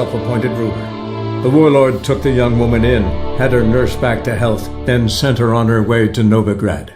self-appointed ruler. The warlord took the young woman in, had her nursed back to health, then sent her on her way to Novigrad.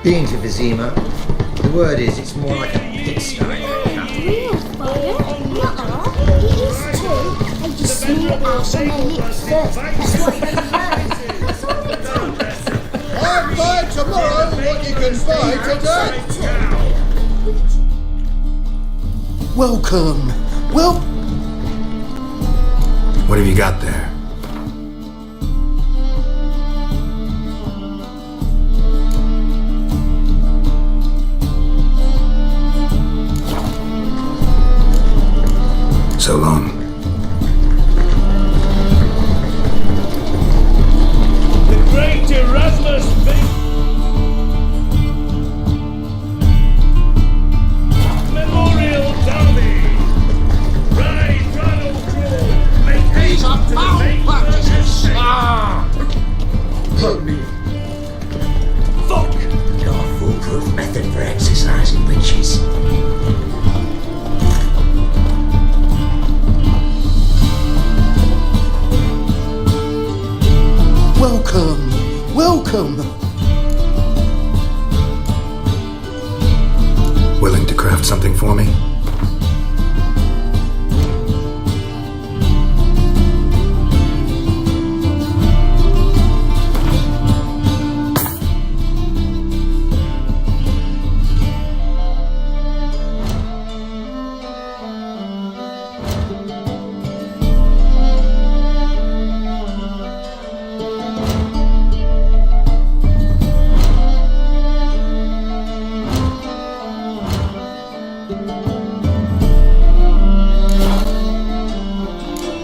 Being to Vizima, the word is it's more like a pigsty than a cattle. Real fire? Nuh-uh. It is too. They just smear it out on their lips first. That's what they learn. That's all they do. I'll buy tomorrow what you can buy today. Welcome. Well, What have you got there? So long. The great Erasmus Memorial Derby. Ride, Donald Draw. Make haste to the main purchase. Fuck! Got a foolproof method for exercising witches. welcome. Welcome. Willing to craft something for me?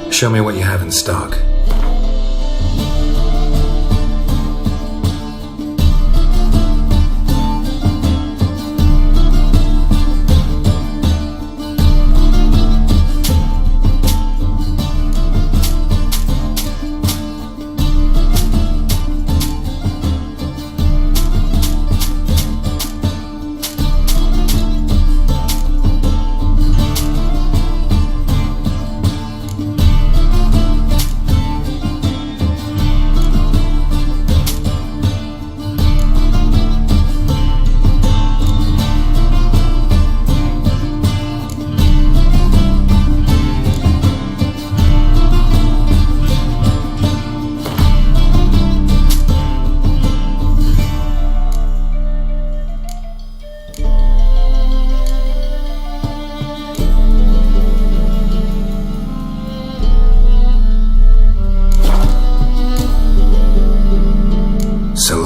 Show me what you have in stock.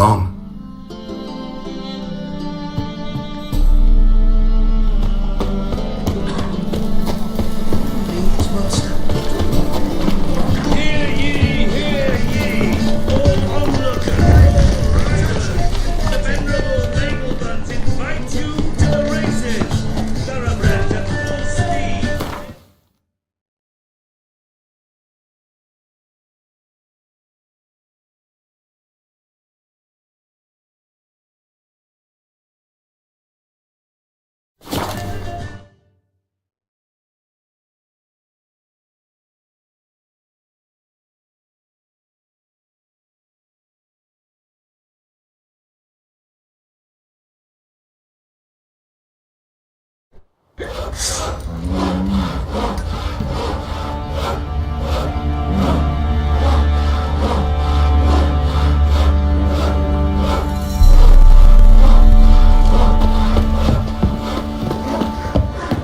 long? Hear ye, all onlookers. The venerable noblemen invite you to the races. Thoroughbreds at full speed.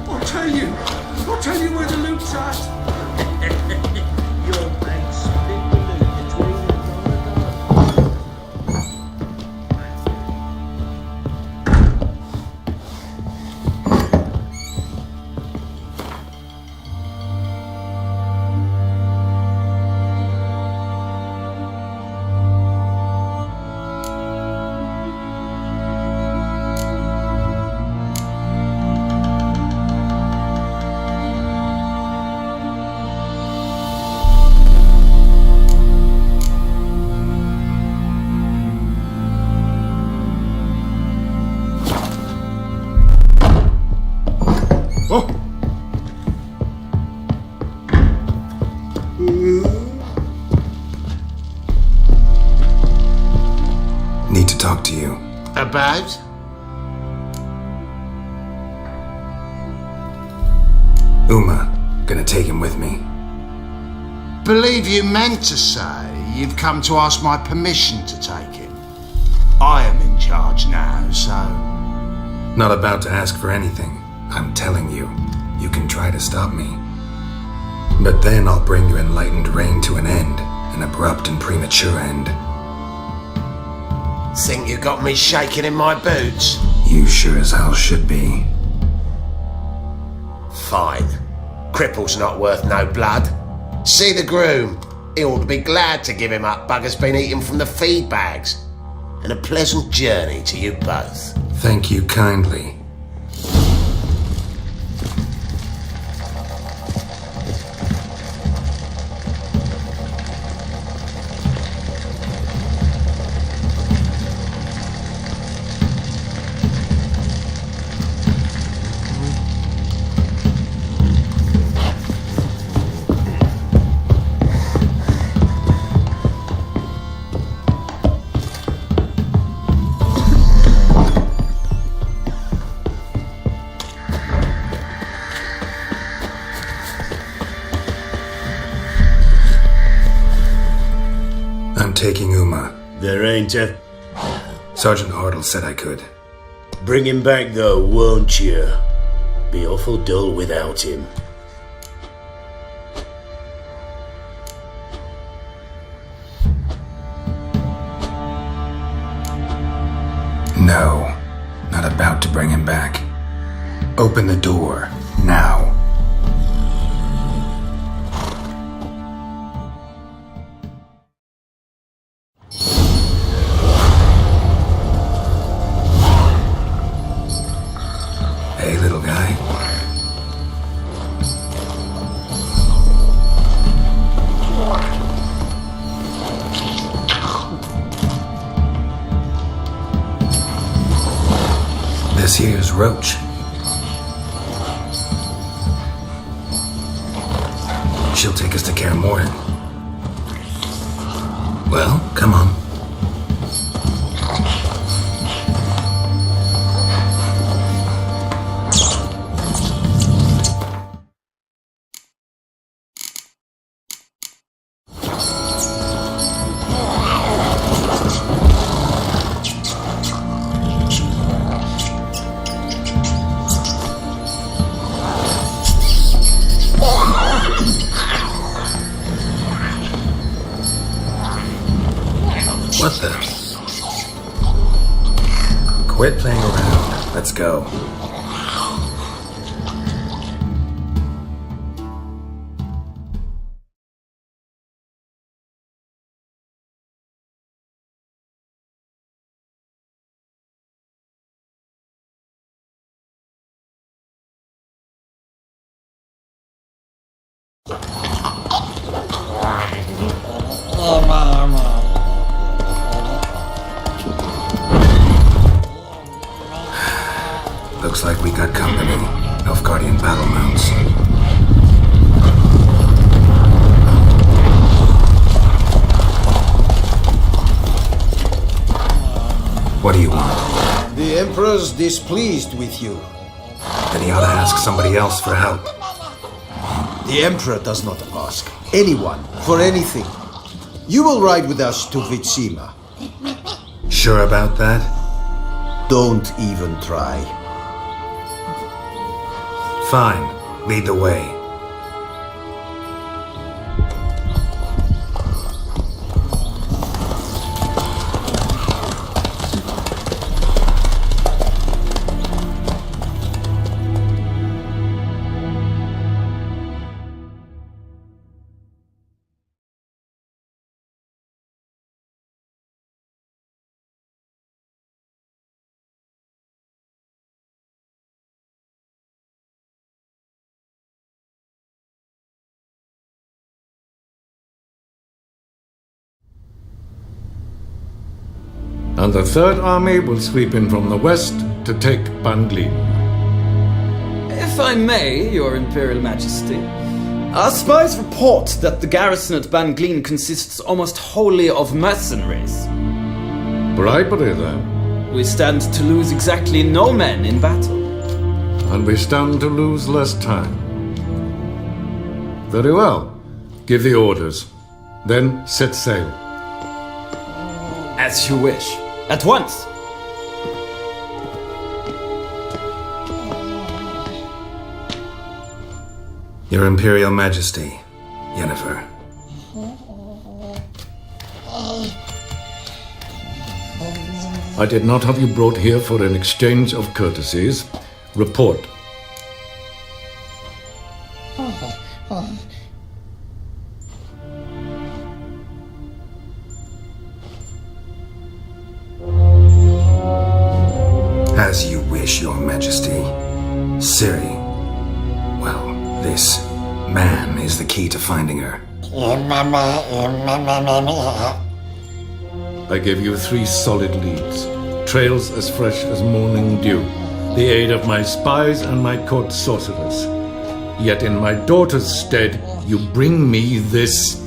I'll tell you where the loot's at. Your mate split the loot between them long ago. Need to talk to you. About? Uma, gonna take him with me. Believe you meant to say you've come to ask my permission to take him. I am in charge now, so... Not about to ask for anything. I'm telling you, you can try to stop me. But then I'll bring your enlightened reign to an end, an abrupt and premature end. Think you got me shaking in my boots? You sure as hell should be. Fine. Cripple's not worth no blood. See the groom. He ought to be glad to give him up. Bugger's been eating from the feed bags. And a pleasant journey to you both. Thank you kindly. I'm taking Uma. There ain't a... Sergeant Hartle said I could. Bring him back though, won't you? Be awful dull without him. No, not about to bring him back. Open the door, now. Hey, little guy. This here's Roach. She'll take us to Kaer Morhen. Well, come on. What the? Quit playing around. Let's go. Looks like we got company. Nilfgaardian battle mounts. What do you want? The Emperor's displeased with you. Then he ought to ask somebody else for help. The Emperor does not ask anyone for anything. You will ride with us to Vitsima. Sure about that? Don't even try. Fine. Lead the way. And the Third Army will sweep in from the west to take Banglin. If I may, Your Imperial Majesty, our spies report that the garrison at Banglin consists almost wholly of mercenaries. Bribery, then. We stand to lose exactly no men in battle. And we stand to lose less time. Very well. Give the orders. Then set sail. As you wish. At once! Your Imperial Majesty, Yennefer. I did not have you brought here for an exchange of courtesies. Report. As you wish, Your Majesty. Ciri. Well, this man is the key to finding her. I gave you 3 solid leads. Trails as fresh as morning dew. The aid of my spies and my court sorcerers. Yet in my daughter's stead, you bring me this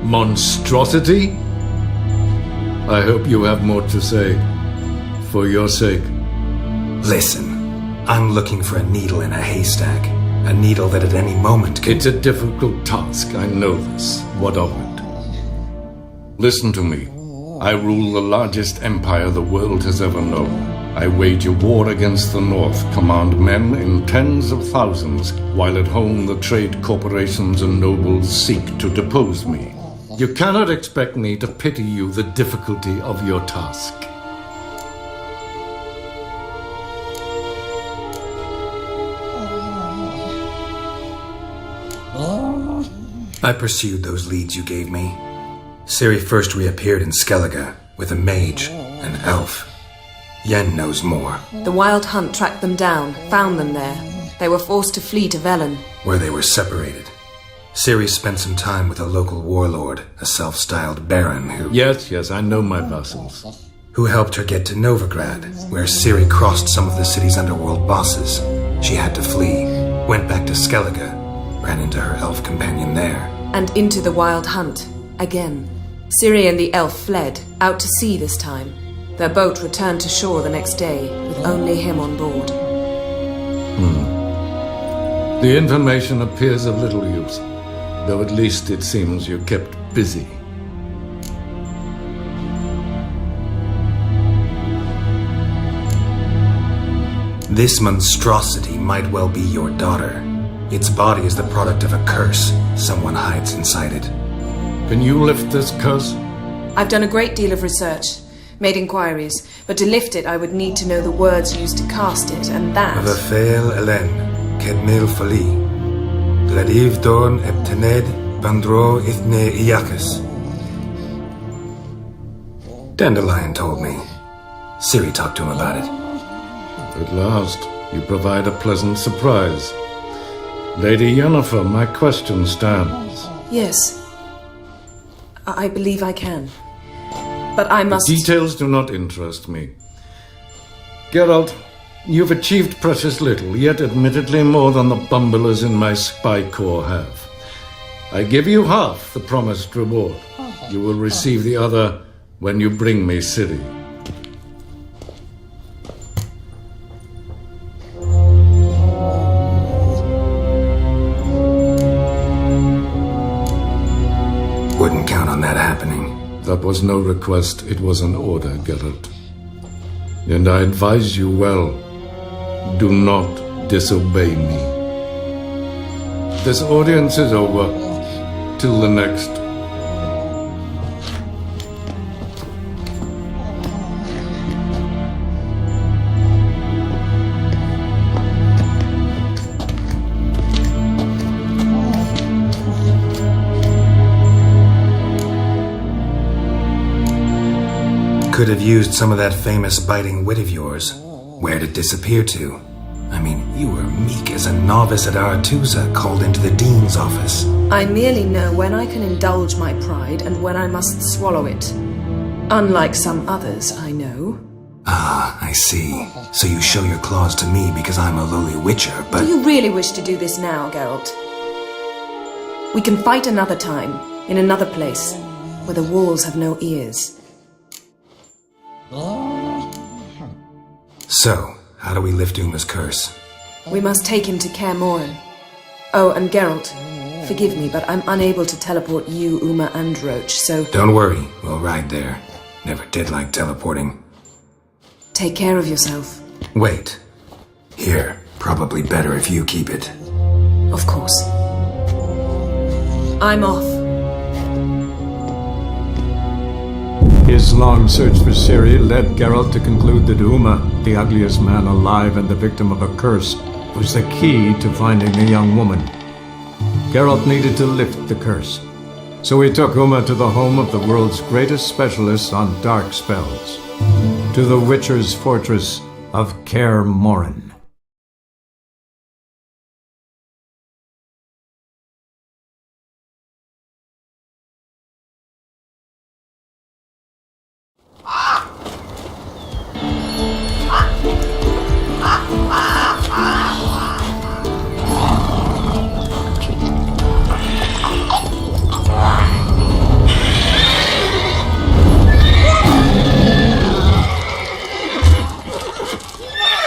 monstrosity? I hope you have more to say. For your sake. Listen, I'm looking for a needle in a haystack. A needle that at any moment can... It's a difficult task, I know this. What of it? Listen to me. I rule the largest empire the world has ever known. I wage a war against the North, command men in tens of thousands, while at home the trade corporations and nobles seek to depose me. You cannot expect me to pity you the difficulty of your task. I pursued those leads you gave me. Ciri first reappeared in Skellige with a mage, an elf. Yen knows more. The Wild Hunt tracked them down, found them there. They were forced to flee to Velen. Where they were separated. Ciri spent some time with a local warlord, a self-styled baron who... Yes, I know my vassals. Who helped her get to Novigrad, where Ciri crossed some of the city's underworld bosses. She had to flee, went back to Skellige, ran into her elf companion there. And into the Wild Hunt, again. Ciri and the elf fled, out to sea this time. Their boat returned to shore the next day, with only him on board. The information appears of little use, though at least it seems you kept busy. This monstrosity might well be your daughter. Its body is the product of a curse. Someone hides inside it. Can you lift this curse? I've done a great deal of research. Made inquiries, but to lift it I would need to know the words used to cast it, and that... Vafael Elen, Kedmil Fali, Gladiv Dorn Eptened, Bandro Ithne Iyakas. Dandelion told me. Ciri talked to him about it. At last, you provide a pleasant surprise. Lady Yennefer, my question stands. Yes. I believe I can. But I must... The details do not interest me. Geralt, you've achieved precious little, yet admittedly more than the bumblers in my spy corps have. I give you half the promised reward. You will receive the other when you bring me Ciri. Wouldn't count on that happening. That was no request, it was an order, Geralt. And I advise you well, do not disobey me. This audience is over. Till the next. Could have used some of that famous biting wit of yours. Where'd it disappear to? I mean, you were meek as a novice at Aretusa, called into the Dean's office. I merely know when I can indulge my pride and when I must swallow it. Unlike some others, I know. Ah, I see. So you show your claws to me because I'm a lowly witcher, but... Do you really wish to do this now, Geralt? We can fight another time, in another place, where the walls have no ears. So, how do we lift Uma's curse? We must take him to Kaer Morhen. Oh, and Geralt, forgive me, but I'm unable to teleport you, Uma, and Roach, so... Don't worry, we'll ride there. Never did like teleporting. Take care of yourself. Wait. Here, probably better if you keep it. Of course. I'm off. His long search for Ciri led Geralt to conclude that Uma, the ugliest man alive and the victim of a curse, was the key to finding the young woman. Geralt needed to lift the curse, so he took Uma to the home of the world's greatest specialist on dark spells, to the Witcher's fortress of Kaer Morhen.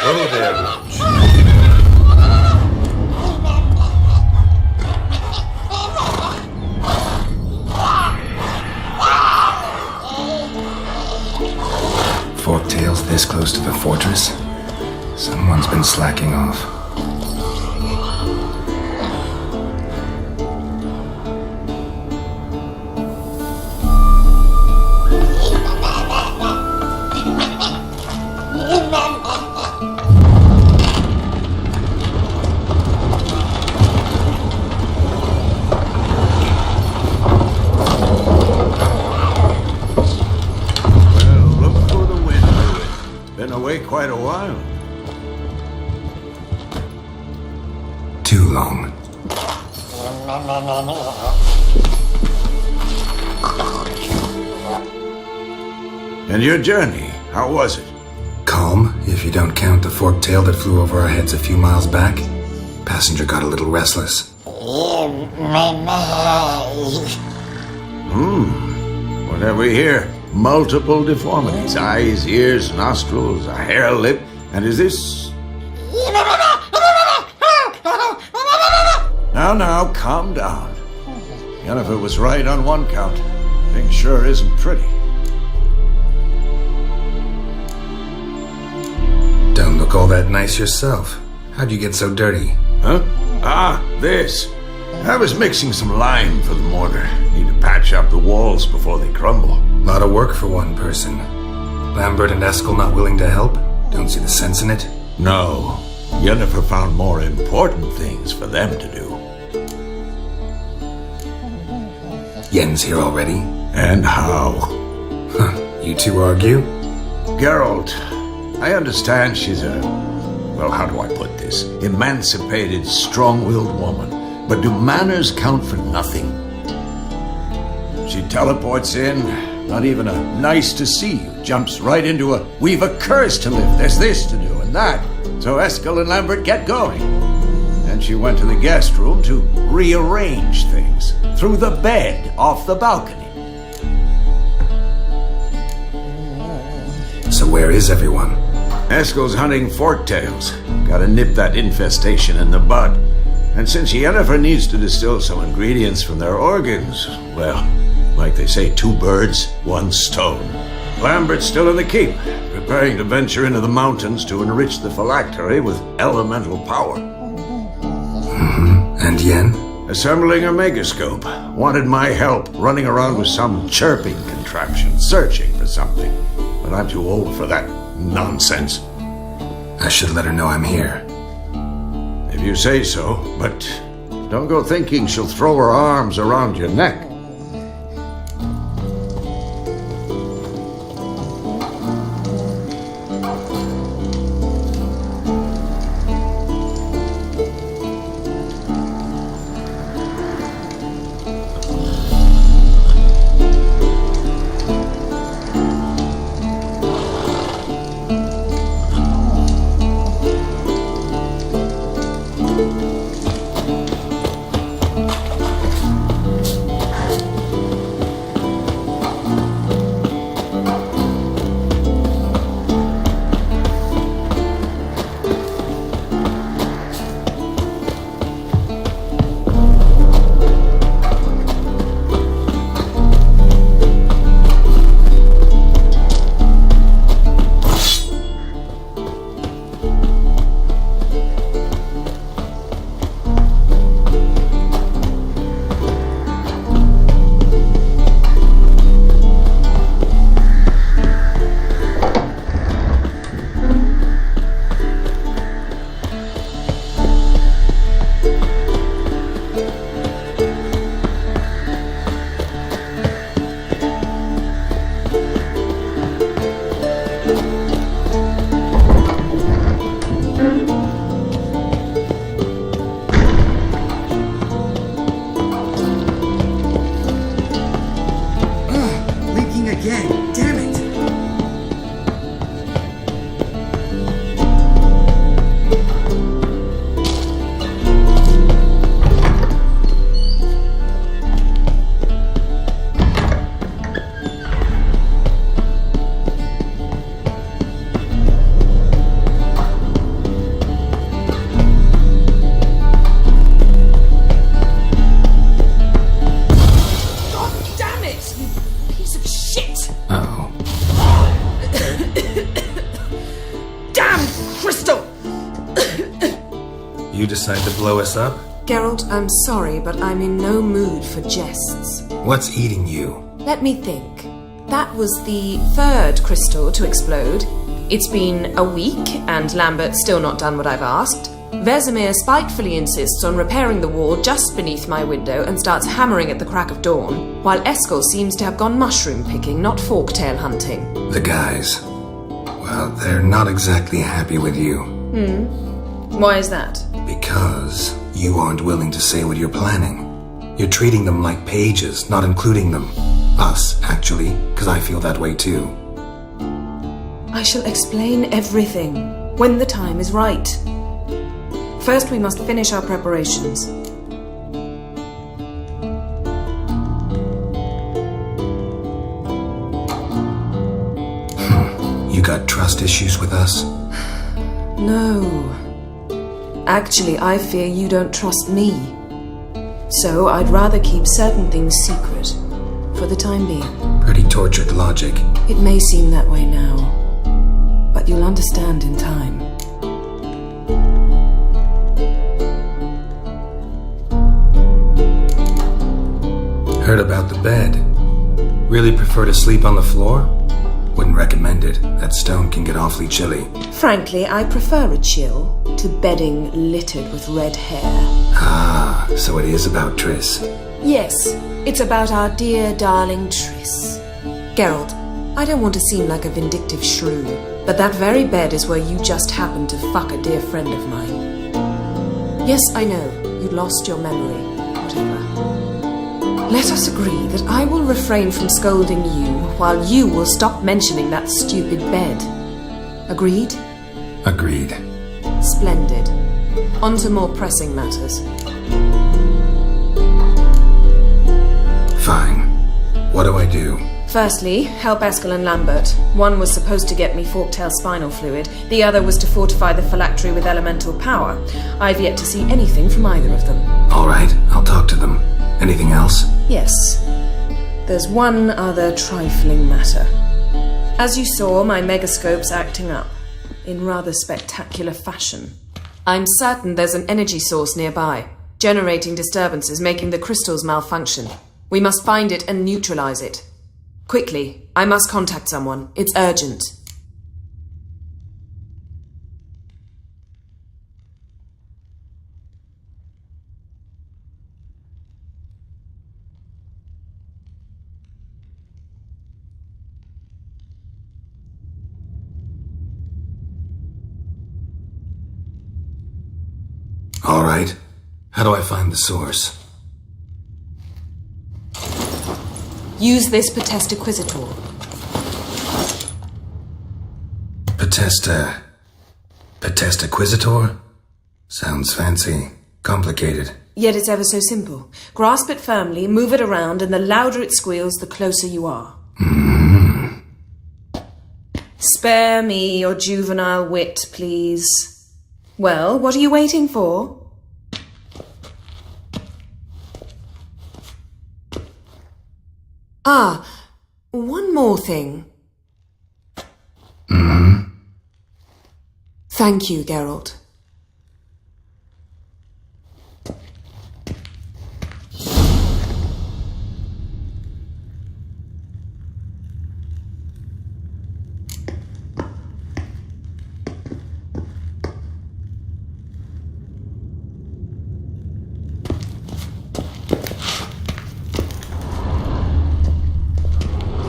Hello there, Roach. Forktails this close to the fortress? Someone's been slacking off. Quite a while. Too long. And your journey, how was it? Calm, if you don't count the forktail that flew over our heads a few miles back. Passenger got a little restless. What have we here? Multiple deformities. Eyes, ears, nostrils, a hair lip. And is this... Now, calm down. Yennefer was right on one count. Thing sure isn't pretty. Don't look all that nice yourself. How'd you get so dirty? Huh? Ah, this. I was mixing some lime for the mortar. Need to patch up the walls before they crumble. Lot of work for one person. Lambert and Eskel not willing to help? Don't see the sense in it? No. Yennefer found more important things for them to do. Yen's here already? And how? Huh. You two argue? Geralt, I understand she's a... well, how do I put this? Emancipated, strong-willed woman. But do manners count for nothing? She teleports in, not even a nice to see you, jumps right into a we've a curse to lift, there's this to do and that. So Eskel and Lambert get going. Then she went to the guest room to rearrange things. Threw the bed off the balcony. So where is everyone? Eskel's hunting forktails. Gotta nip that infestation in the bud. And since Yennefer needs to distill some ingredients from their organs, well, like they say, 2 birds, 1 stone. Lambert's still in the keep, preparing to venture into the mountains to enrich the phylactery with elemental power. And Yen? Assembling a megascope. Wanted my help running around with some chirping contraption, searching for something. But I'm too old for that nonsense. I should let her know I'm here. If you say so, but don't go thinking she'll throw her arms around your neck. You decide to blow us up? Geralt, I'm sorry, but I'm in no mood for jests. What's eating you? Let me think. That was the 3rd crystal to explode. It's been a week, and Lambert's still not done what I've asked. Vesemir spitefully insists on repairing the wall just beneath my window and starts hammering at the crack of dawn, while Eskel seems to have gone mushroom picking, not forktail hunting. The guys. Well, they're not exactly happy with you. Why is that? Because you aren't willing to say what you're planning. You're treating them like pages, not including them. Us, actually, because I feel that way too. I shall explain everything when the time is right. First, we must finish our preparations. You got trust issues with us? No. Actually, I fear you don't trust me. So I'd rather keep certain things secret, for the time being. Pretty tortured logic. It may seem that way now, but you'll understand in time. Heard about the bed. Really prefer to sleep on the floor? Wouldn't recommend it. That stone can get awfully chilly. Frankly, I prefer a chill to bedding littered with red hair. Ah, so it is about Triss. Yes, it's about our dear darling Triss. Geralt, I don't want to seem like a vindictive shrew, but that very bed is where you just happened to fuck a dear friend of mine. Yes, I know, you lost your memory. Whatever. Let us agree that I will refrain from scolding you while you will stop mentioning that stupid bed. Agreed? Agreed. Splendid. On to more pressing matters. Fine. What do I do? Firstly, help Eskel and Lambert. One was supposed to get me forktail spinal fluid, the other was to fortify the phylactery with elemental power. I've yet to see anything from either of them. All right, I'll talk to them. Anything else? Yes. There's one other trifling matter. As you saw, my megascope's acting up, in rather spectacular fashion. I'm certain there's an energy source nearby, generating disturbances, making the crystals malfunction. We must find it and neutralize it. Quickly, I must contact someone. It's urgent. All right. How do I find the source? Use this Potestaquizator. Potestaquizator? Sounds fancy. Complicated. Yet it's ever so simple. Grasp it firmly, move it around, and the louder it squeals, the closer you are. Spare me your juvenile wit, please. Well, what are you waiting for? Ah, one more thing. Thank you, Geralt.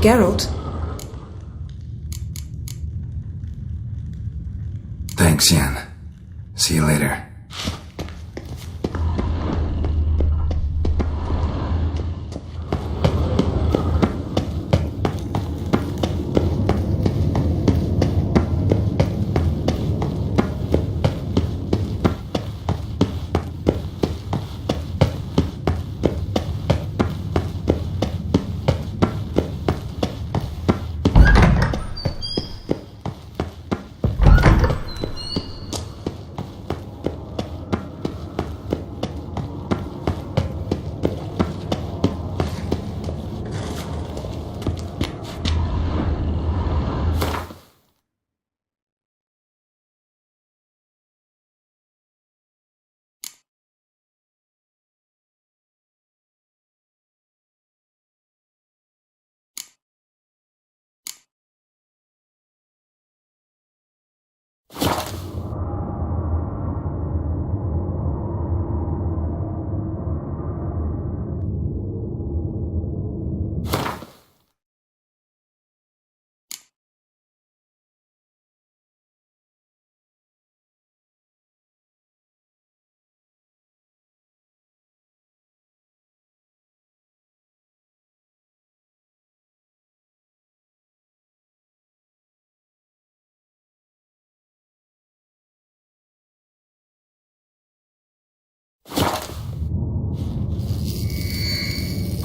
Geralt? Thanks, Yen. See you later.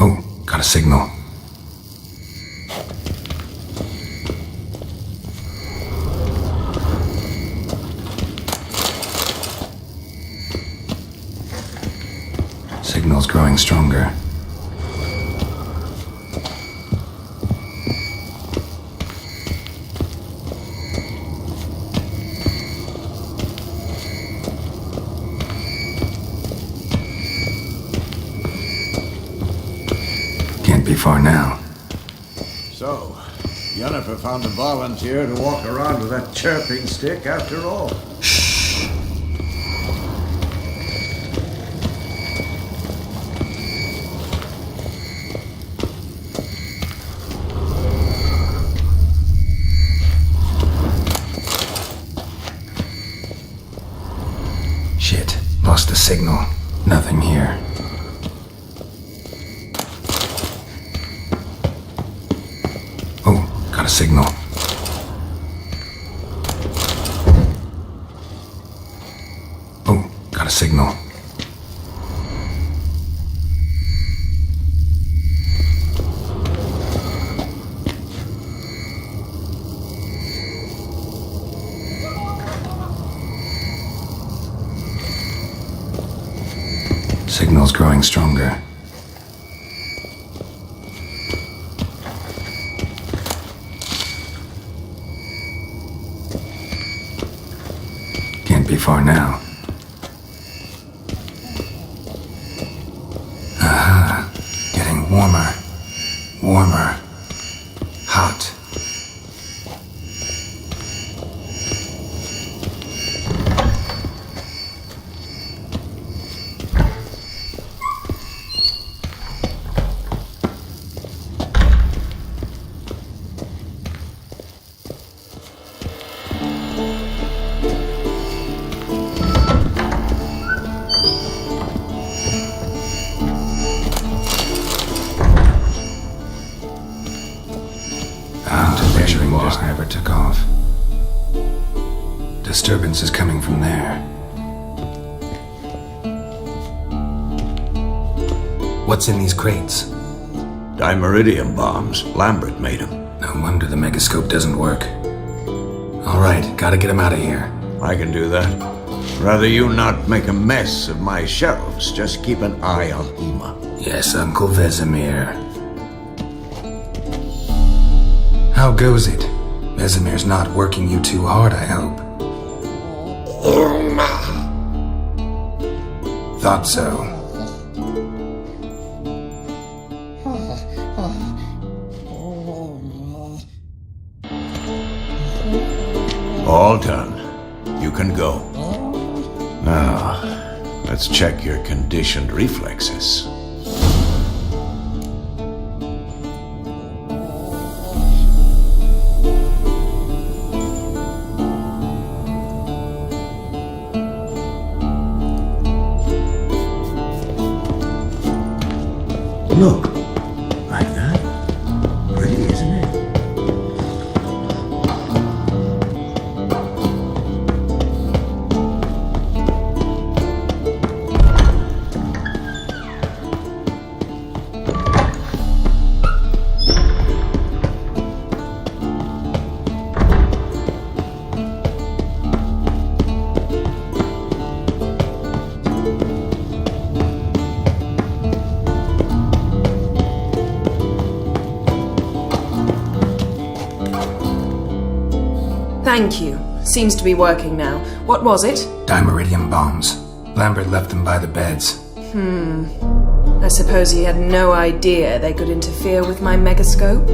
Oh, got a signal. Signal's growing stronger. Can't be far now. So, Jennifer found a volunteer to walk around with that chirping stick after all. Shit, lost the signal. Nothing here. Oh, got a signal. Oh, got a signal. Signal's growing stronger. Can't be far now. Aha. Getting warmer. Warmer. Hot. Just never took off. Disturbance is coming from there. What's in these crates? Dimeridium bombs. Lambert made them. No wonder the megascope doesn't work. Alright, gotta get him out of here. I can do that. Rather you not make a mess of my shelves. Just keep an eye on Uma. Yes, Uncle Vesemir. How goes it? Vesemir's not working you too hard, I hope. Thought so. All done. You can go. Now, let's check your conditioned reflexes. Look, like that. Pretty, isn't it? Thank you. Seems to be working now. What was it? Dimeridium bombs. Lambert left them by the beds. I suppose he had no idea they could interfere with my megascope?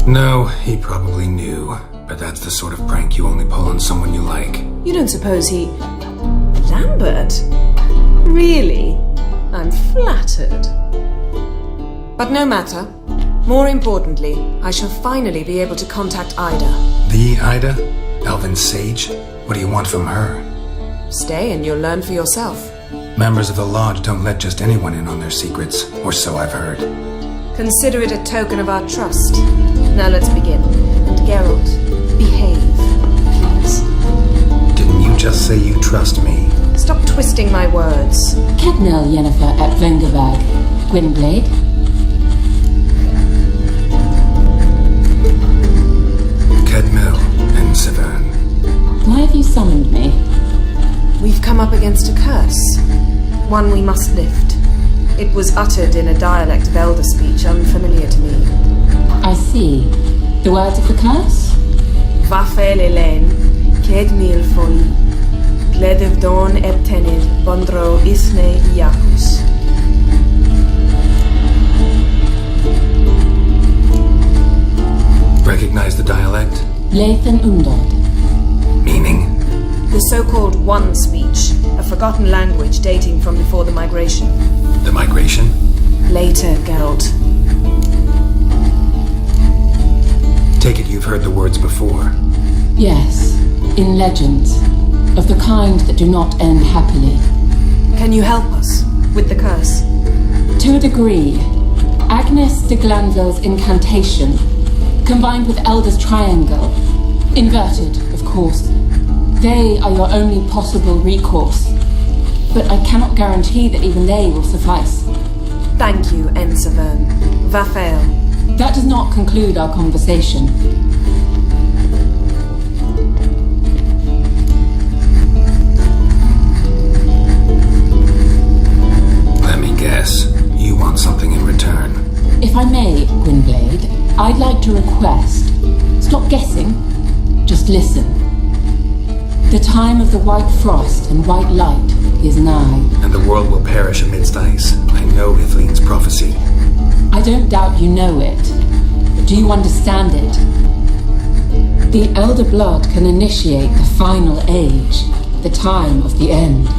No, he probably knew. But that's the sort of prank you only pull on someone you like. You don't suppose he... Lambert? Really? I'm flattered. But no matter. More importantly, I shall finally be able to contact Ida. The Ida? Elven Sage? What do you want from her? Stay and you'll learn for yourself. Members of the Lodge don't let just anyone in on their secrets, or so I've heard. Consider it a token of our trust. Now let's begin. And Geralt, behave, please. Didn't you just say you trust me? Stop twisting my words. Cadnell Yennefer at Vengerberg. Gwynblade. Cadmel and Severn. Why have you summoned me? We've come up against a curse. One we must lift. It was uttered in a dialect of Elder speech unfamiliar to me. I see. The words of the curse? Vafael Elaine, Ked Mil Foli, Gledev Dawn Ebtenid, Bondro Isne Iakus. Recognize the dialect? Lathan Undod. Meaning? The so-called One Speech, a forgotten language dating from before the migration. The migration? Later, Geralt. Take it you've heard the words before. Yes, in legends, of the kind that do not end happily. Can you help us with the curse? To a degree, Agnes de Glanville's incantation, combined with Elder's triangle, inverted, of course, they are your only possible recourse. But I cannot guarantee that even they will suffice. Thank you, Ensavern. Vafael. That does not conclude our conversation. Let me guess. You want something in return. If I may, Gwynblade, I'd like to request. Stop guessing. Just listen. The time of the white frost and white light is nigh. And the world will perish amidst ice. I know Ithleen's prophecy. I don't doubt you know it. But do you understand it? The Elder Blood can initiate the final age, the time of the end.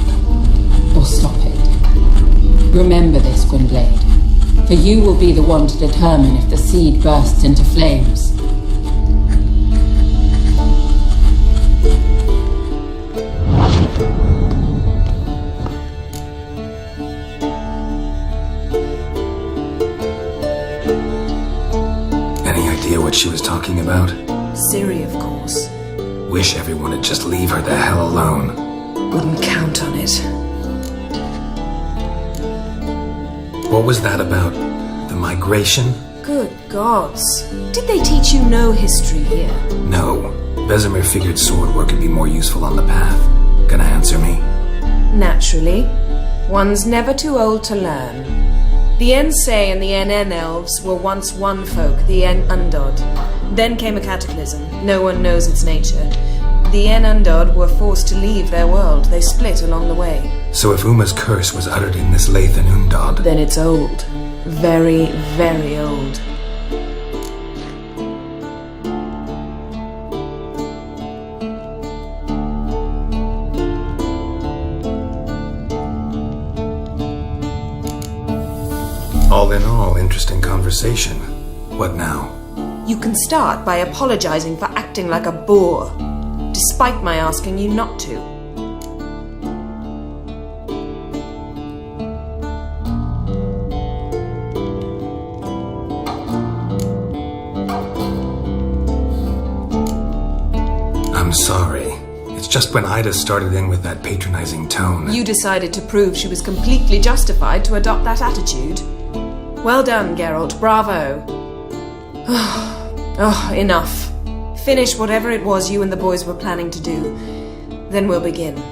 Or stop it. Remember this, Gwynblade, for you will be the one to determine if the seed bursts into flames. What she was talking about? Ciri, of course. Wish everyone would just leave her the hell alone. Wouldn't count on it. What was that about? The migration? Good gods. Did they teach you no history here? No. Vesemir figured sword work could be more useful on the path. Gonna answer me? Naturally. One's never too old to learn. The Ensei and the NN elves were once one folk, the N Undod. Then came a cataclysm. No one knows its nature. The N Undod were forced to leave their world. They split along the way. So if Uma's curse was uttered in this Lathan Undod... Then it's old. Very, very old. All in all, interesting conversation. What now? You can start by apologizing for acting like a boor, despite my asking you not to. I'm sorry. It's just when Ida started in with that patronizing tone... You decided to prove she was completely justified to adopt that attitude. Well done, Geralt. Bravo. Oh, enough. Finish whatever it was you and the boys were planning to do. Then we'll begin.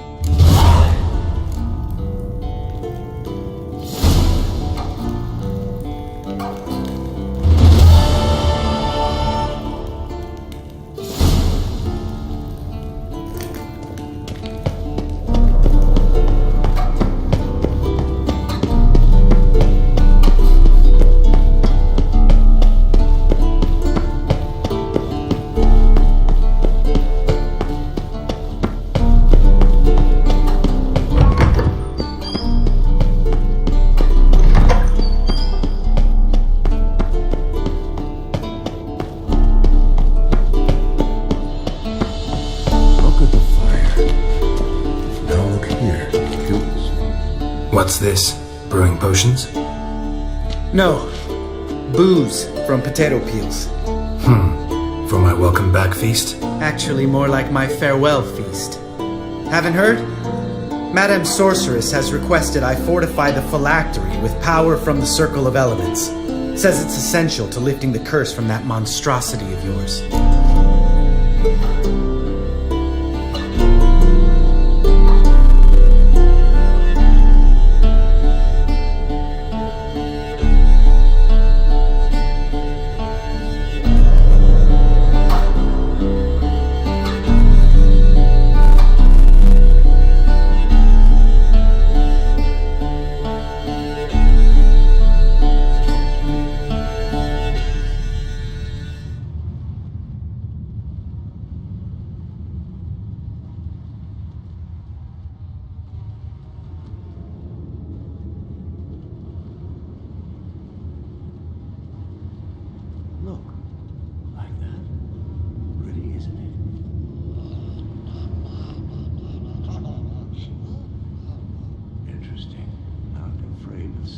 What's this? Brewing potions? No. Booze from potato peels. For my welcome back feast? Actually, more like my farewell feast. Haven't heard? Madame Sorceress has requested I fortify the phylactery with power from the Circle of Elements. Says it's essential to lifting the curse from that monstrosity of yours.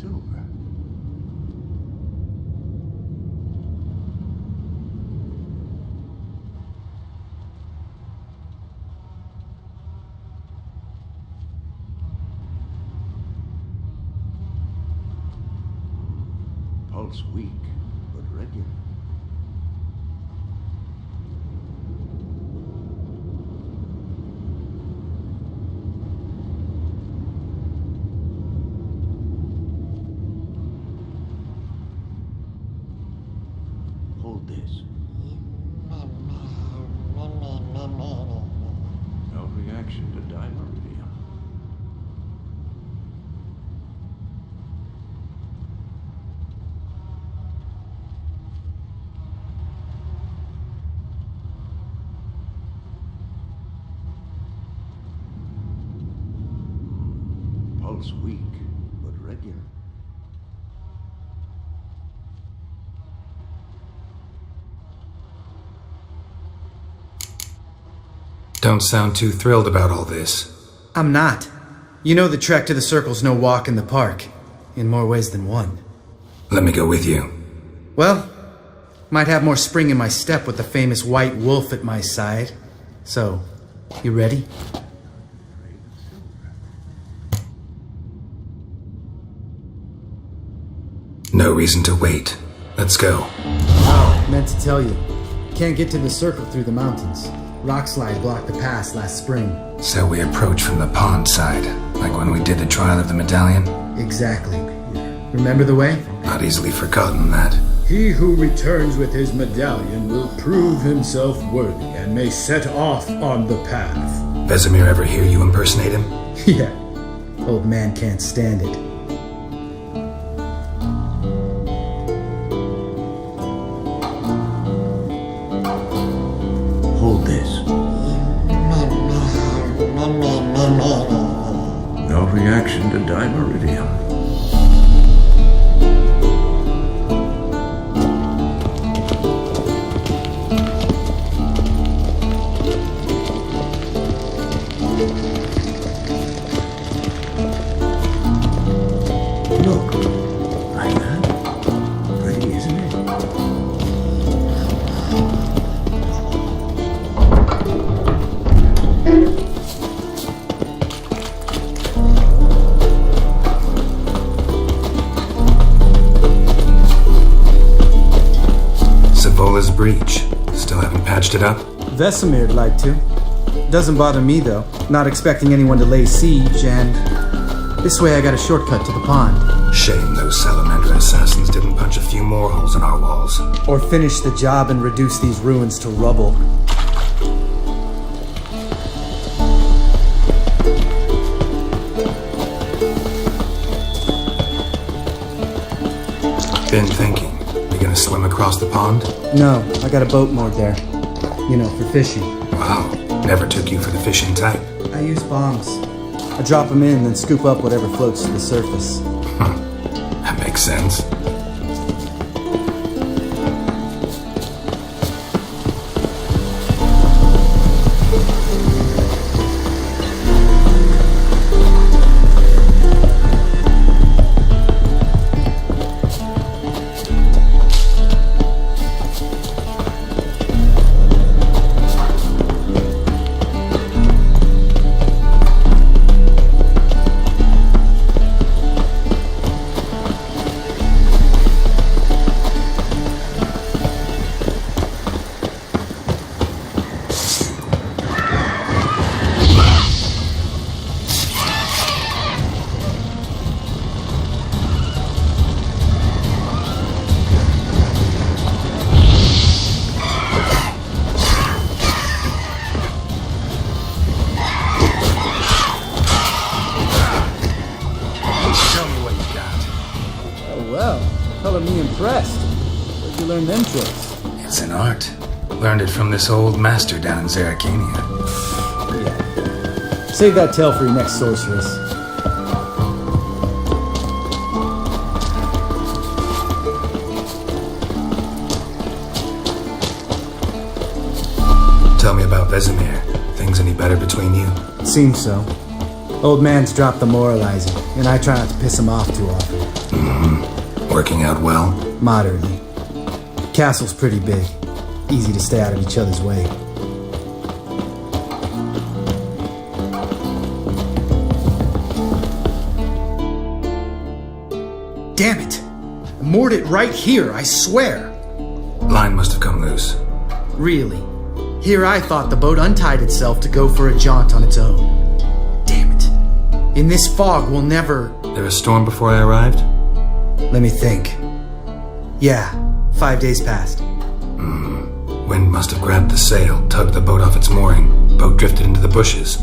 silver. Pulse weak, but regular. Hold this. No reaction to dimeridium. Pulse weak, but regular. Don't sound too thrilled about all this. I'm not. You know the trek to the circle's no walk in the park. In more ways than one. Let me go with you. Well, might have more spring in my step with the famous white wolf at my side. So, you ready? No reason to wait. Let's go. Meant to tell you. Can't get to the circle through the mountains. Rockslide blocked the pass last spring. So we approach from the pond side, like when we did the trial of the medallion? Exactly. Remember the way? Not easily forgotten, that. He who returns with his medallion will prove himself worthy and may set off on the path. Vesemir ever hear you impersonate him? Yeah. Old man can't stand it. Hold this. No reaction to dimeridium. Look, like that. Pretty, isn't it? Savola's breach. Still haven't patched it up? Vesemir'd like to. Doesn't bother me, though. Not expecting anyone to lay siege, and this way I got a shortcut to the pond. Shame those salamander assassins didn't punch a few more holes in our walls. Or finish the job and reduce these ruins to rubble. Been thinking. You gonna swim across the pond? No, I got a boat moored there. You know, for fishing. Wow. Never took you for the fishing type. I use bombs. I drop them in, then scoop up whatever floats to the surface. That makes sense. Impressed. Where'd you learn them tricks? It's an art. Learned it from this old master down in Zerrikania. Yeah. Save that tale for your next sorceress. Tell me about Vesemir. Things any better between you? Seems so. Old man's dropped the moralizing, and I try not to piss him off too often. Working out well? Moderately. Castle's pretty big. Easy to stay out of each other's way. Damn it! I moored it right here, I swear! Line must have come loose. Really? Here I thought the boat untied itself to go for a jaunt on its own. Damn it. In this fog, we'll never... There a storm before I arrived? Let me think. Yeah, 5 days passed. Wind must have grabbed the sail, tugged the boat off its mooring. Boat drifted into the bushes.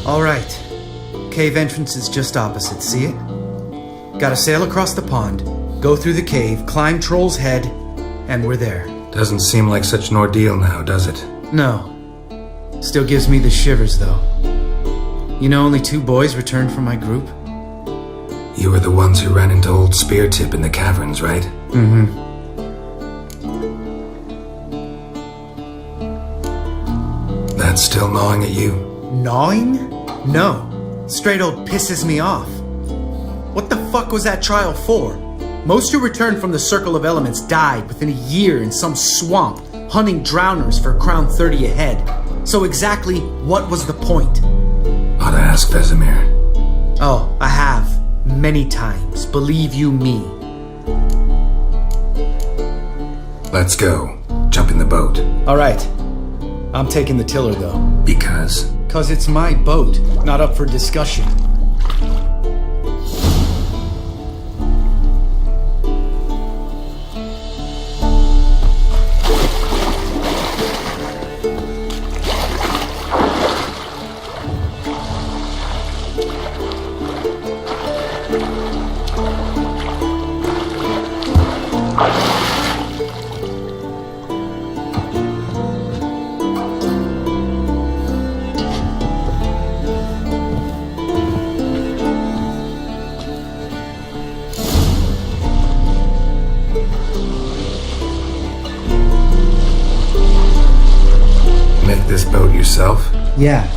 Alright. Cave entrance is just opposite, see it? Gotta sail across the pond, go through the cave, climb Troll's Head, and we're there. Doesn't seem like such an ordeal now, does it? No. Still gives me the shivers, though. You know only 2 boys returned from my group? You were the ones who ran into old Spear Tip in the caverns, right? Mm-hmm. That's still gnawing at you? Gnawing? No. Straight old pisses me off. What the fuck was that trial for? Most who returned from the Circle of Elements died within a year in some swamp, hunting drowners for a crown 30 a head. So exactly what was the point? Ought to ask Vesemir. Oh, I have. Many times. Believe you me. Let's go. Jump in the boat. Alright. I'm taking the tiller, though. Because? 'Cause it's my boat, not up for discussion. Make this boat yourself? Yeah.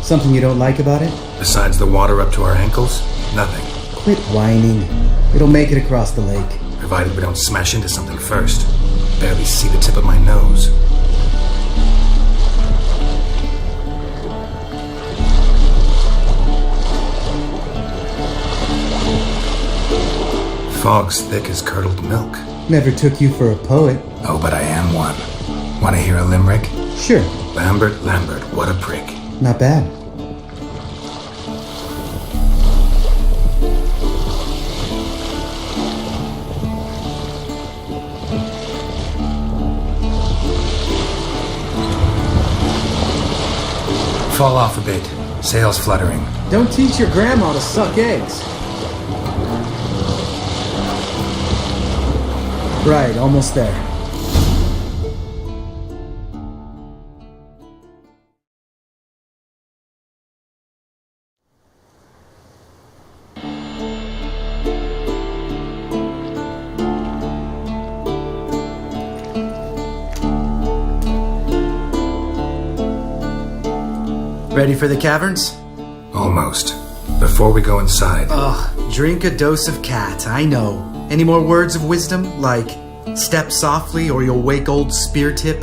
Something you don't like about it? Besides the water up to our ankles? Nothing. Quit whining. It'll make it across the lake. Provided we don't smash into something first. Barely see the tip of my nose. Fog's thick as curdled milk. Never took you for a poet. Oh, but I am one. Want to hear a limerick? Sure. Lambert, what a prick. Not bad. Fall off a bit. Sails fluttering. Don't teach your grandma to suck eggs. Right, almost there. Ready for the caverns? Almost. Before we go inside... Ugh, drink a dose of cat, I know. Any more words of wisdom? Like, step softly or you'll wake old Spear Tip?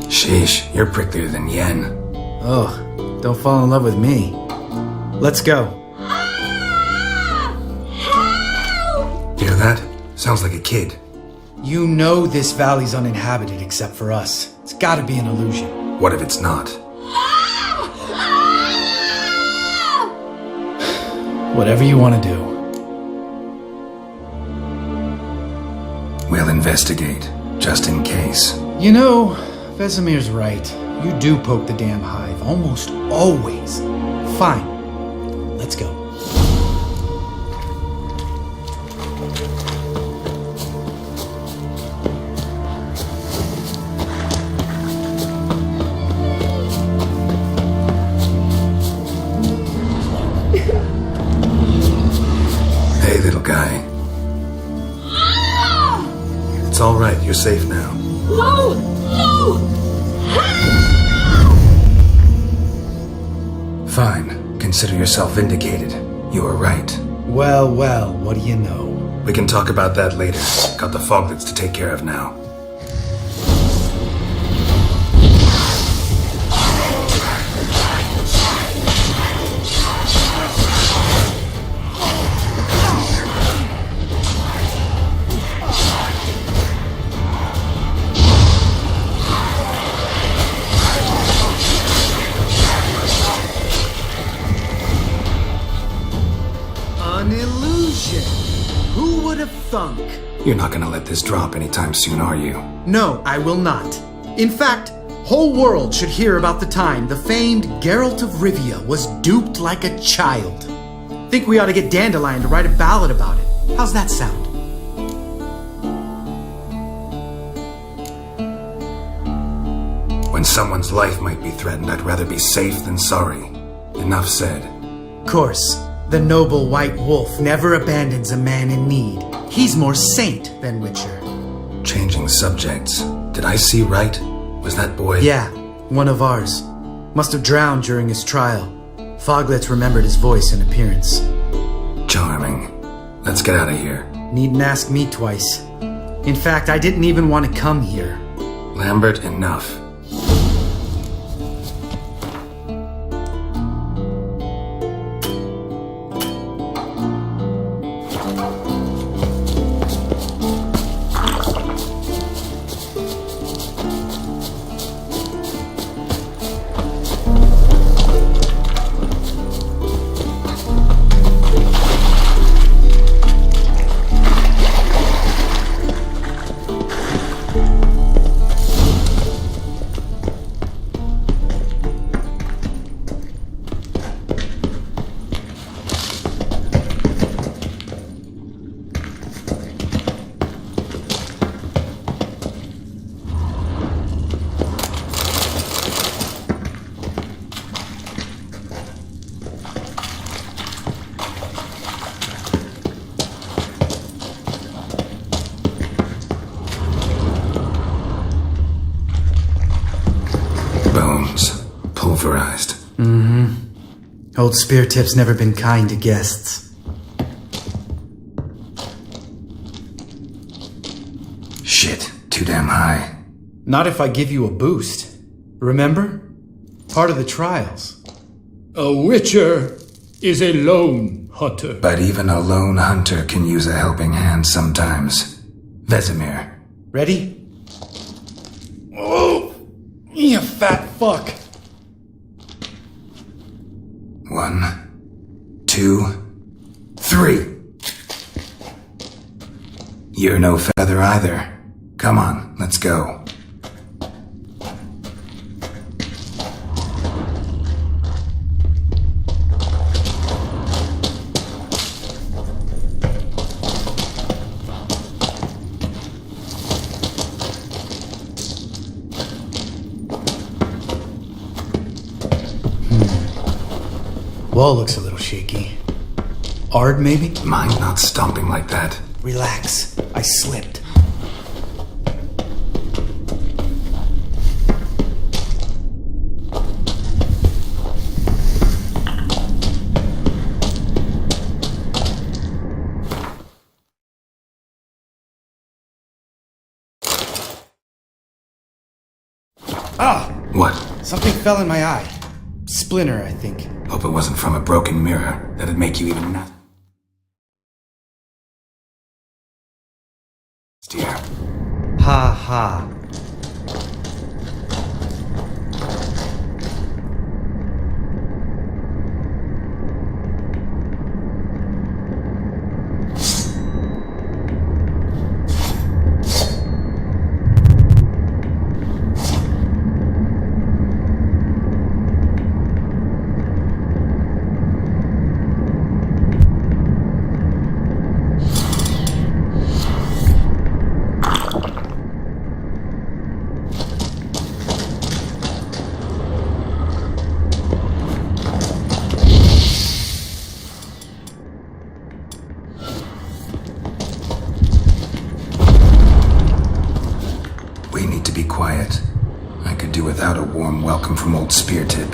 Sheesh, you're pricklier than Yen. Ugh, don't fall in love with me. Let's go. Hear that? Sounds like a kid. You know this valley's uninhabited except for us. It's gotta be an illusion. What if it's not? Whatever you want to do. We'll investigate, just in case. You know, Vesemir's right. You do poke the damn hive, almost always. Fine. Let's go. Hey, little guy. It's all right. You're safe now. No! No! Fine. Consider yourself vindicated. You were right. Well, well, what do you know? We can talk about that later. Got the foglets to take care of now. An illusion. Who would have thunk? You're not gonna let this drop anytime soon, are you? No, I will not. In fact, whole world should hear about the time the famed Geralt of Rivia was duped like a child. Think we ought to get Dandelion to write a ballad about it. How's that sound? When someone's life might be threatened, I'd rather be safe than sorry. Enough said. Course, the noble white wolf never abandons a man in need. He's more saint than witcher. Changing subjects. Did I see right? Was that boy... Yeah, one of ours. Must have drowned during his trial. Foglets remembered his voice and appearance. Charming. Let's get out of here. Needn't ask me twice. In fact, I didn't even want to come here. Lambert, enough. Bones. Pulverized. Mm-hmm. Old Spear Tip's never been kind to guests. Shit. Too damn high. Not if I give you a boost. Remember? Part of the trials. A witcher is a lone hunter. But even a lone hunter can use a helping hand sometimes. Vesemir. Ready? Oh! You fat fuck! 1, 2, 3. You're no feather either. Come on, let's go. Wall looks a little shaky. Ard, maybe? Mind not stomping like that. Relax. I slipped. Ah! What? Something fell in my eye. Splinter, I think. Hope it wasn't from a broken mirror. That'd make you even not. Dear. Ha ha. Be quiet. I could do without a warm welcome from old Speartip.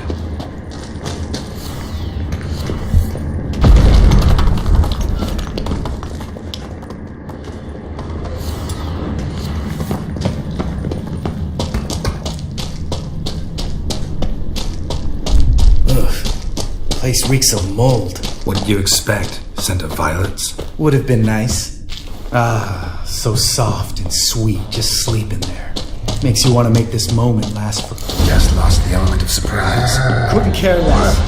Ugh. Place reeks of mold. What did you expect? Scent of violets? Would have been nice. Ah, so soft and sweet, just sleeping there. Makes you want to make this moment last for... Just lost the element of surprise. Couldn't care less.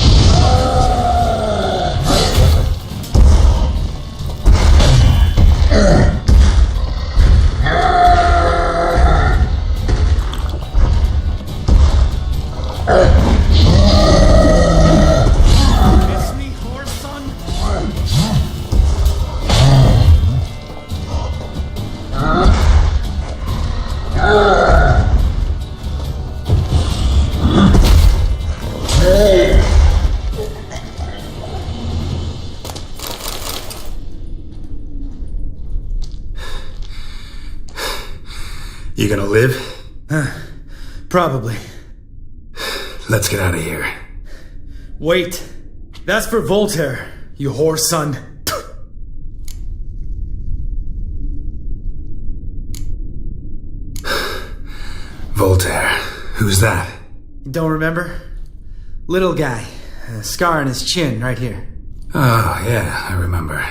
You gonna live? Probably. Let's get out of here. Wait. That's for Voltaire, you whore son. Voltaire. Who's that? Don't remember? Little guy. A scar on his chin right here. Oh, yeah, I remember.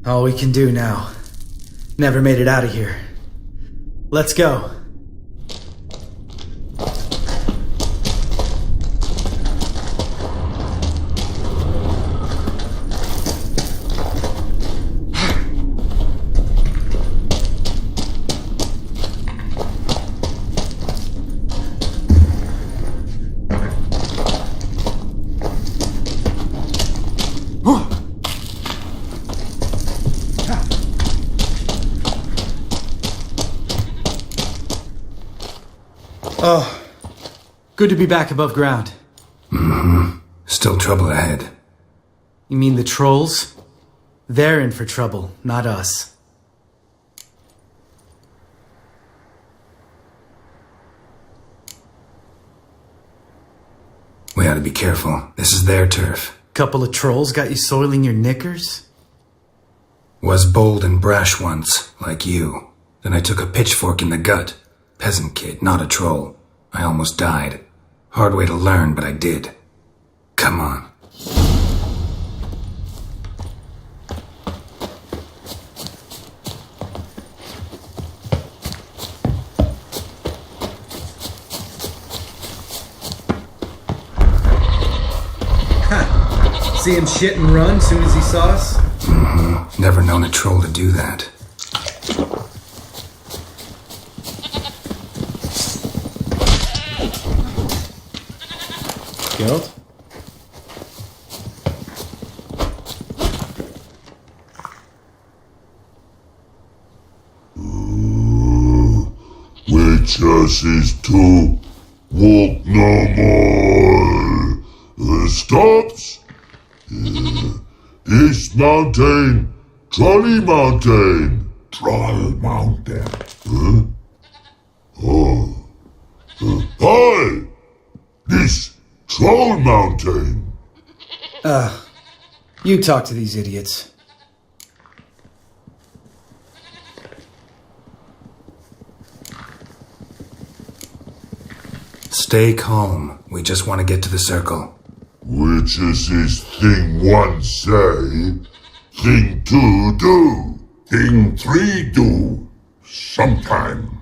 All we can do now. Never made it out of here. Let's go. Oh, good to be back above ground. Mm-hmm. Still trouble ahead. You mean the trolls? They're in for trouble, not us. We ought to be careful. This is their turf. Couple of trolls got you soiling your knickers? Was bold and brash once, like you. Then I took a pitchfork in the gut. Peasant kid, not a troll. I almost died. Hard way to learn, but I did. Come on. Ha! See him shit and run soon as he saw us? Mm-hmm. Never known a troll to do that. Geralt? Witches to walk no more. Stops. East Mountain, Trolley Mountain. Troll Mountain. Huh? Oh. Hi! This Troll Mountain. You talk to these idiots. Stay calm. We just want to get to the circle. Which is this thing one say, thing two do, thing three do, sometime.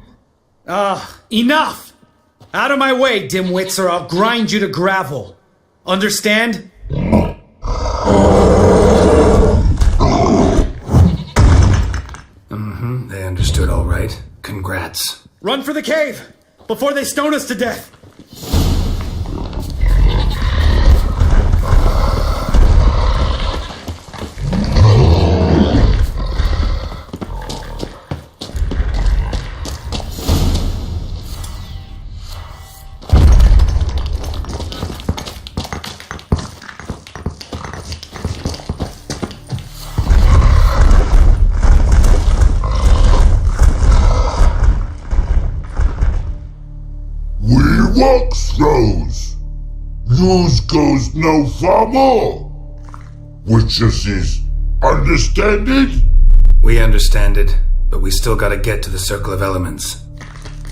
Enough! Out of my way, dimwits, or I'll grind you to gravel. Understand? They understood all right. Congrats. Run for the cave! Before they stone us to death! Walks throws. News goes no far more. Witches is understand it? We understand it, but we still gotta get to the Circle of Elements.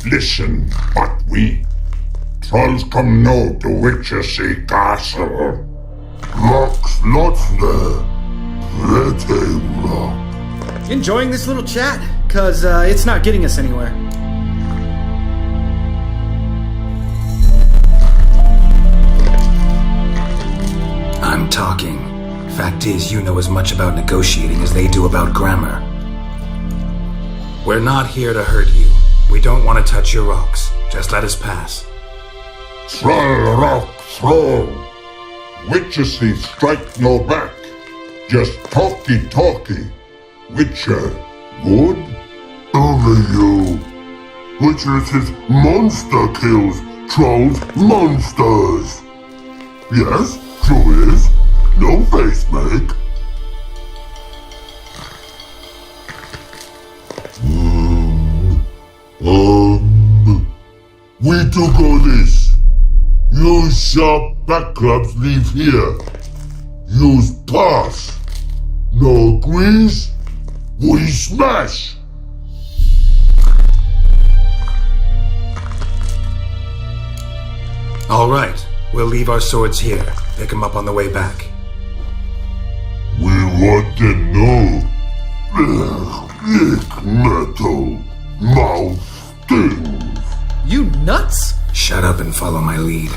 Listen, but we trolls come know the witches castle. Rocks lots there. Pretty rock. Enjoying this little chat? Cause it's not getting us anywhere. I'm talking. Fact is, you know as much about negotiating as they do about grammar. We're not here to hurt you. We don't want to touch your rocks. Just let us pass. Troll rock throw. Witches strike no back. Just talky. Witcher, good? Only you. Witches is monster kills. Trolls monsters. Yes? True is. No face make. We do go this. Use sharp back clubs leave here. Use pass. No agrees? We smash. All right. We'll leave our swords here. Pick them up on the way back. We want to know. Lick metal. Mouth stings. You nuts? Shut up and follow my lead.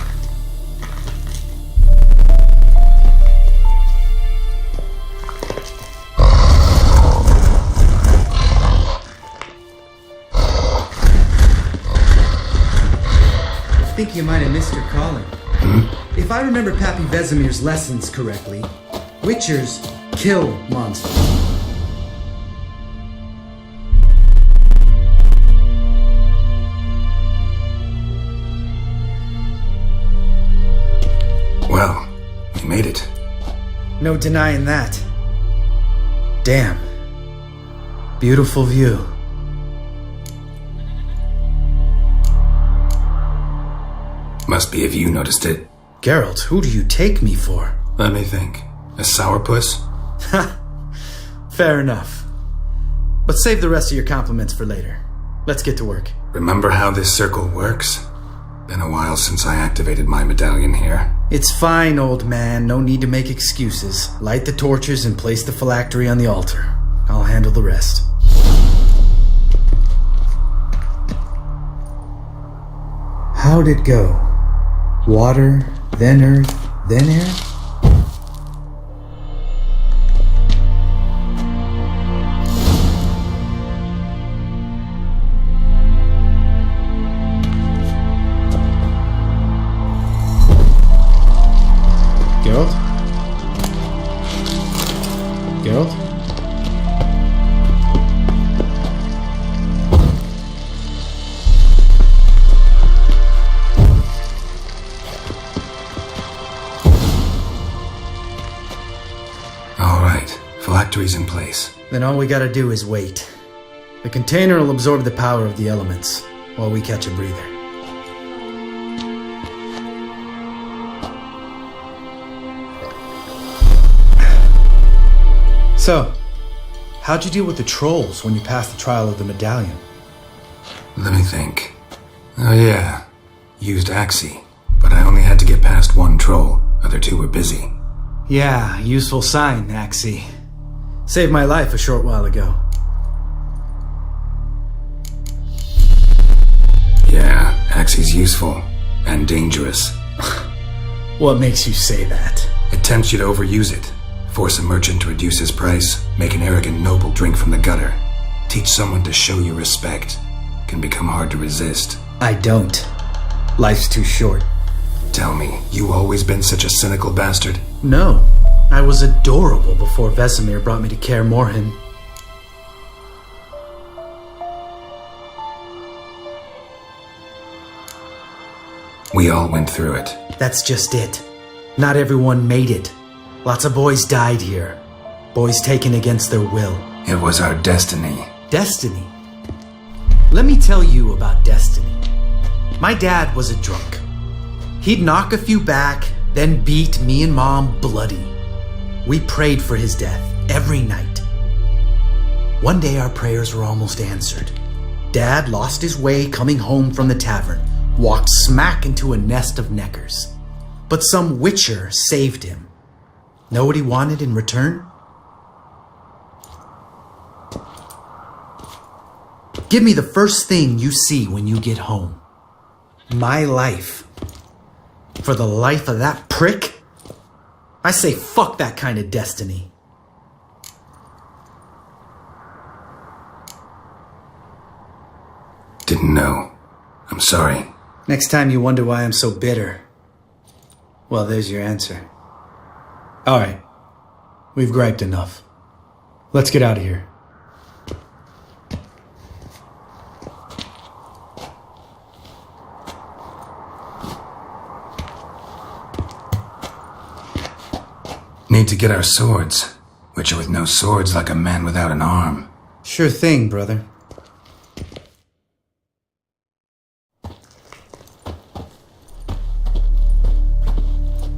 I think you might have missed your calling. If I remember Pappy Vesemir's lessons correctly, Witchers kill monsters. Well, we made it. No denying that. Damn. Beautiful view. Must be if you noticed it. Geralt, who do you take me for? Let me think. A sourpuss? Ha! Fair enough. But save the rest of your compliments for later. Let's get to work. Remember how this circle works? Been a while since I activated my medallion here. It's fine, old man. No need to make excuses. Light the torches and place the phylactery on the altar. I'll handle the rest. How'd it go? Water, then earth, then air? Geralt? Geralt? Phylactery's in place. Then all we gotta do is wait. The container will absorb the power of the elements, while we catch a breather. So, how'd you deal with the trolls when you passed the trial of the medallion? Let me think. Oh yeah. Used Axii, but I only had to get past one troll. Other two were busy. Yeah, useful sign, Axii. Saved my life a short while ago. Yeah, Axii's useful. And dangerous. What makes you say that? It tempts you to overuse it. Force a merchant to reduce his price. Make an arrogant noble drink from the gutter. Teach someone to show you respect. Can become hard to resist. I don't. Life's too short. Tell me, you always been such a cynical bastard? No. I was adorable before Vesemir brought me to Kaer Morhen. We all went through it. That's just it. Not everyone made it. Lots of boys died here. Boys taken against their will. It was our destiny. Destiny? Let me tell you about destiny. My dad was a drunk. He'd knock a few back, then beat me and Mom bloody. We prayed for his death every night. One day our prayers were almost answered. Dad lost his way coming home from the tavern, walked smack into a nest of neckers. But some witcher saved him. Know what he wanted in return? Give me the first thing you see when you get home. My life. For the life of that prick? I say fuck that kind of destiny. Didn't know. I'm sorry. Next time you wonder why I'm so bitter, well, there's your answer. Alright. We've griped enough. Let's get out of here. Need to get our swords. Witcher with no swords like a man without an arm. Sure thing, brother.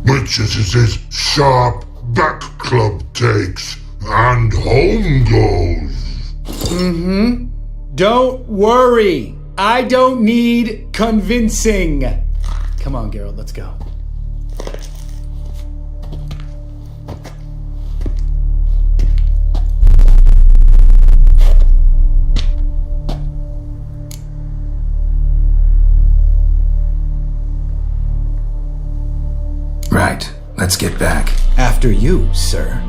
Which is his sharp back club takes, and home goes. Don't worry. I don't need convincing. Come on, Geralt, let's go. Right, let's get back. After you, sir.